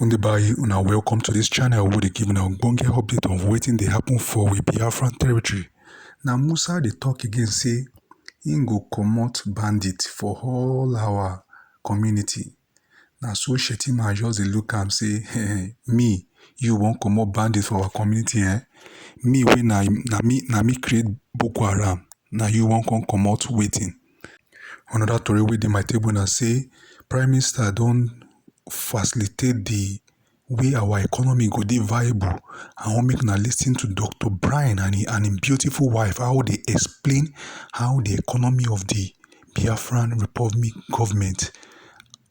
Undebayi, una welcome to this channel where they give an ogbonge update on wetin dey happen for we Biafra territory. Now Musa dey talk again say im go comot bandit for all our community. Na so Shetima just dey look am say, me, you wan comot bandit for our community, eh? Me wey na me create Boko Haram, na you wan come comot wetin? Another tori wey dey my table na say Prime Minister don facilitate the way our economy go dey viable. I wan make una lis ten to Dr. Brian and im beautiful wife, how they explain how the economy of the Biafran Republic government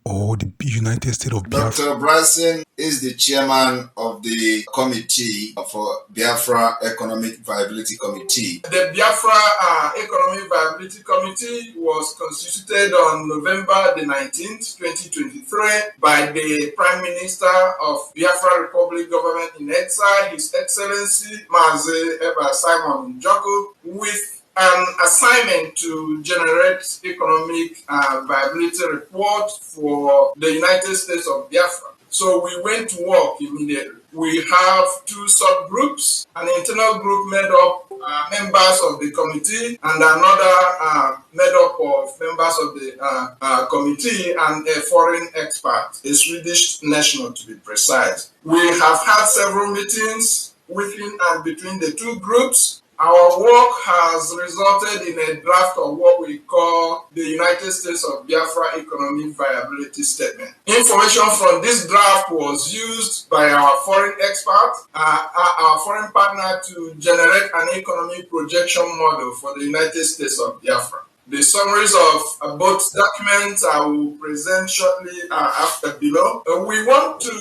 or the United States of Biafra. Dr. Bryson is the chairman of the committee for Biafra Economic Viability Committee. The Biafra Economic Viability Committee was constituted on November the 19th, 2023 by the Prime Minister of Biafra Republic Government in Exile, His Excellency Mazi Eba Simon Njoko, with an assignment to generate economic viability report for the United States of Biafra. So we went to work immediately. We have two subgroups, an internal group made up members of the committee and another made up of members of the committee and a foreign expert, a Swedish national to be precise. We have had several meetings within and between the two groups. Our work has resulted in a draft of what we call the United States of Biafra Economic Viability Statement. Information from this draft was used by our foreign expert, our foreign partner, to generate an economic projection model for the United States of Biafra. The summaries of both documents I will present shortly after below. We want to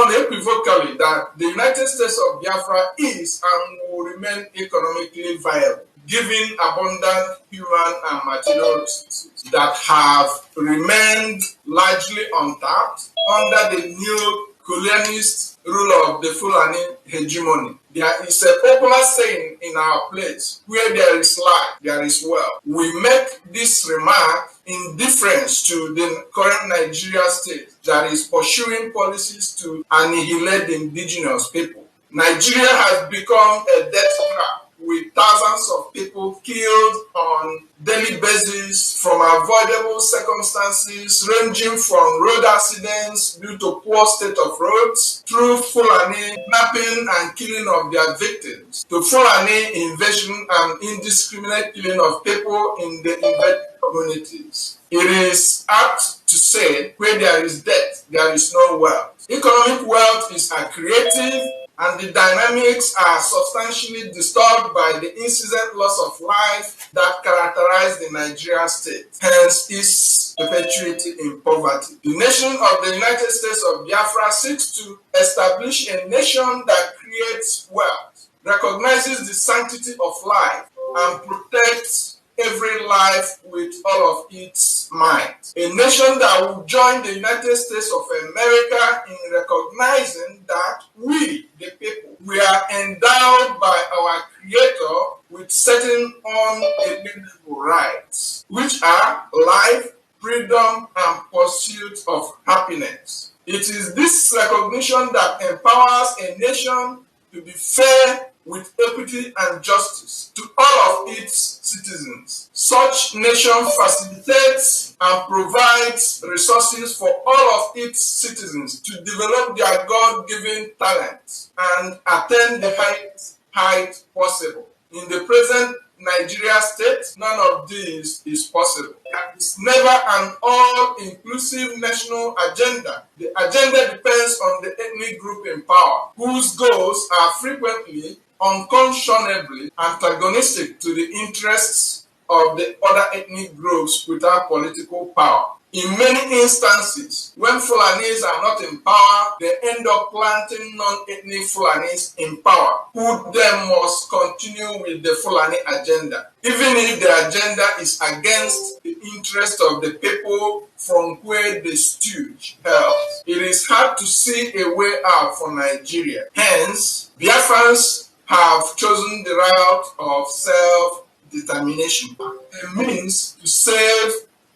unequivocally that the United States of Biafra is and will remain economically viable, given abundant human and material resources that have remained largely untapped under the new colonialist rule of the Fulani hegemony. There is a popular saying in our place, where there is life, there is wealth. We make this remark in deference to the current Nigeria state that is pursuing policies to annihilate the indigenous people. Nigeria has become a death trap, with thousands of people killed on daily basis from avoidable circumstances ranging from road accidents due to poor state of roads, through Fulani kidnapping and killing of their victims, to Fulani invasion and indiscriminate killing of people in the invaded communities. It is apt to say, where there is death, there is no wealth. Economic wealth is accretive, and the dynamics are substantially disturbed by the incessant loss of life that characterize the Nigerian state, hence its perpetuity in poverty. The nation of the United States of Biafra seeks to establish a nation that creates wealth, recognizes the sanctity of life, and protects every life with all of its might. A nation that will join the United States of America in recognizing that we, the people, we are endowed by our Creator with certain unalienable rights, which are life, freedom, and pursuit of happiness. It is this recognition that empowers a nation to be fair with equity and justice to all of its citizens. Such nation facilitates and provides resources for all of its citizens to develop their God-given talents and attain the highest height possible. In the present Nigeria state, none of this is possible. There is never an all-inclusive national agenda. The agenda depends on the ethnic group in power, whose goals are frequently unconscionably antagonistic to the interests of the other ethnic groups without political power. In many instances, when Fulanis are not in power, they end up planting non-ethnic Fulanis in power, who then must continue with the Fulani agenda, even if the agenda is against the interest of the people from where the stooge hails. It is hard to see a way out for Nigeria. Hence, Biafrans have chosen the route of self-determination, a means to save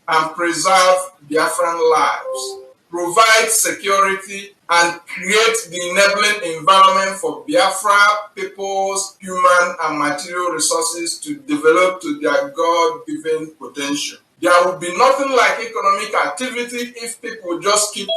and preserve Biafran lives, provide security, and create the enabling environment for Biafra people's human and material resources to develop to their God-given potential. There will be nothing like economic activity if people just keep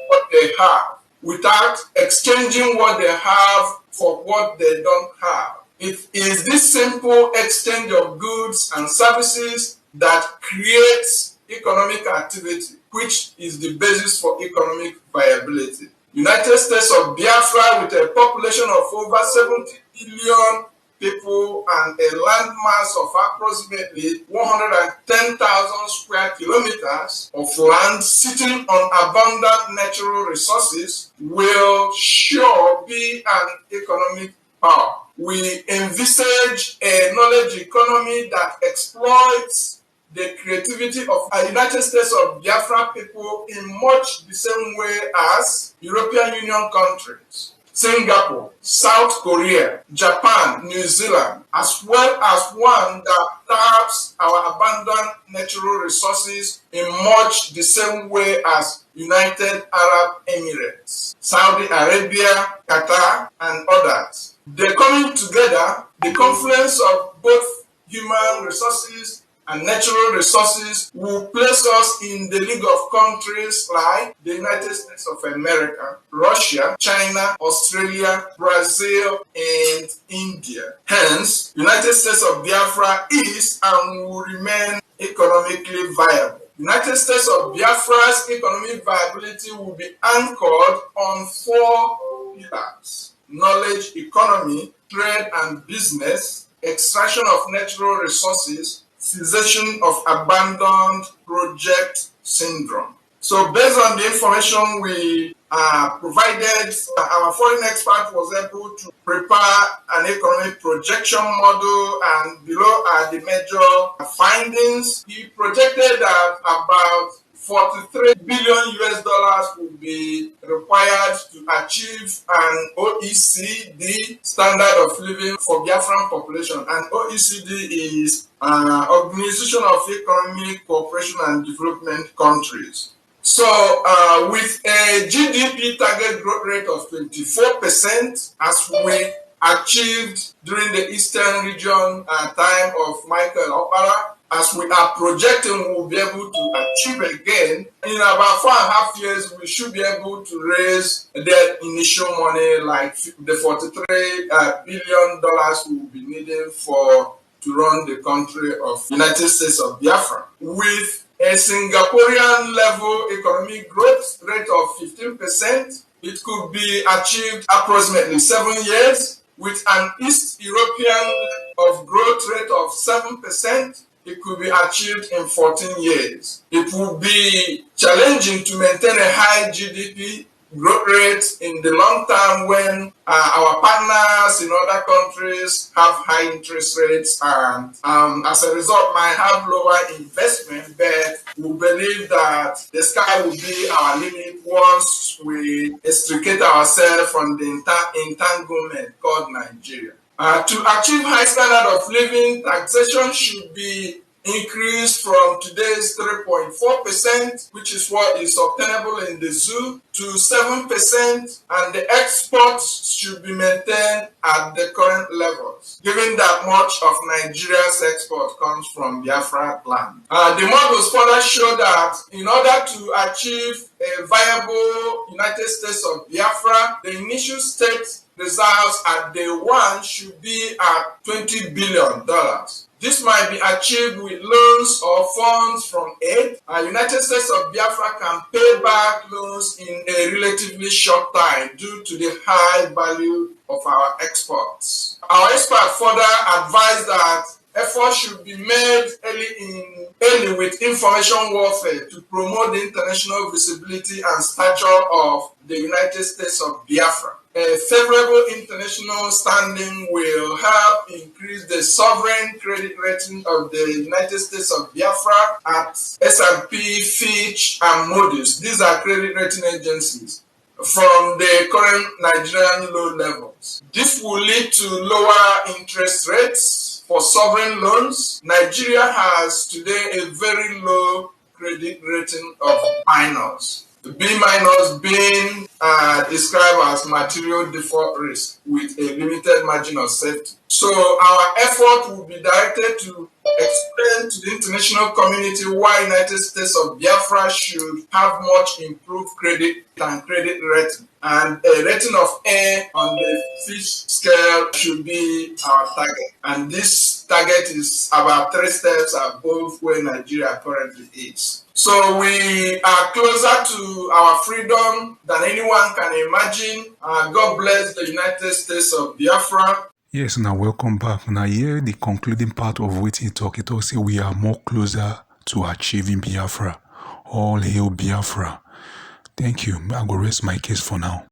what they have without exchanging what they have for what they don't have. It is this simple exchange of goods and services that creates economic activity, which is the basis for economic viability. United States of Biafra, with a population of over 70 billion people and a landmass of approximately 110,000 square kilometers of land sitting on abundant natural resources, will sure be an economic power. We envisage a knowledge economy that exploits the creativity of the United States of Biafra people in much the same way as European Union countries, Singapore, South Korea, Japan, New Zealand, as well as one that taps our abundant natural resources in much the same way as United Arab Emirates, Saudi Arabia, Qatar, and others. The coming together, the confluence of both human resources and natural resources will place us in the league of countries like the United States of America, Russia, China, Australia, Brazil, and India. Hence, United States of Biafra is and will remain economically viable. United States of Biafra's economic viability will be anchored on 4 pillars: knowledge economy, trade and business, extraction of natural resources, cessation of abandoned project syndrome. So based on the information we provided, our foreign expert was able to prepare an economic projection model, and below are the major findings. He projected that about $43 billion will be required to achieve an OECD standard of living for Biafran population. And OECD is an Organization of Economic Cooperation and Development Countries. So with a GDP target growth rate of 24%, as we achieved during the Eastern region time of Michael Opara, as we are projecting, we will be able to achieve again. In about 4.5 years, we should be able to raise that initial money, like the $43 billion we will be needing to run the country of United States of Biafra. With a Singaporean level economic growth rate of 15%, it could be achieved approximately 7 years. With an East European of growth rate of 7%, it could be achieved in 14 years. It would be challenging to maintain a high GDP growth rate in the long term when our partners in other countries have high interest rates and as a result might have lower investment, but we believe that the sky will be our limit once we extricate ourselves from the entanglement called Nigeria. To achieve high standard of living, taxation should be increased from today's 3.4%, which is what is obtainable in the zoo, to 7%, and the exports should be maintained at the current levels, given that much of Nigeria's export comes from Biafra land. The models further show that in order to achieve a viable United States of Biafra, the initial state reserves at day one should be at $20 billion. This might be achieved with loans or funds from aid. United States of Biafra can pay back loans in a relatively short time due to the high value of our exports. Our expert further advised that efforts should be made early with information warfare to promote the international visibility and stature of the United States of Biafra. A favorable international standing will help increase the sovereign credit rating of the United States of Biafra at S&P, Fitch, and Moody's. These are credit rating agencies from the current Nigerian low levels. This will lead to lower interest rates for sovereign loans. Nigeria has today a very low credit rating of minors. The B minus being described as material default risk with a limited margin of safety. So our effort will be directed to explain to the international community why United States of Biafra should have much improved credit and credit rating. And a rating of A on the Fitch scale should be our target. And this target is about 3 steps above where Nigeria currently is. So we are closer to our freedom than anyone can imagine. God bless the United States of Biafra. Yes, now welcome back. Now here the concluding part of what he talk. It also say we are more closer to achieving Biafra. All hail Biafra. Thank you. I will rest my case for now.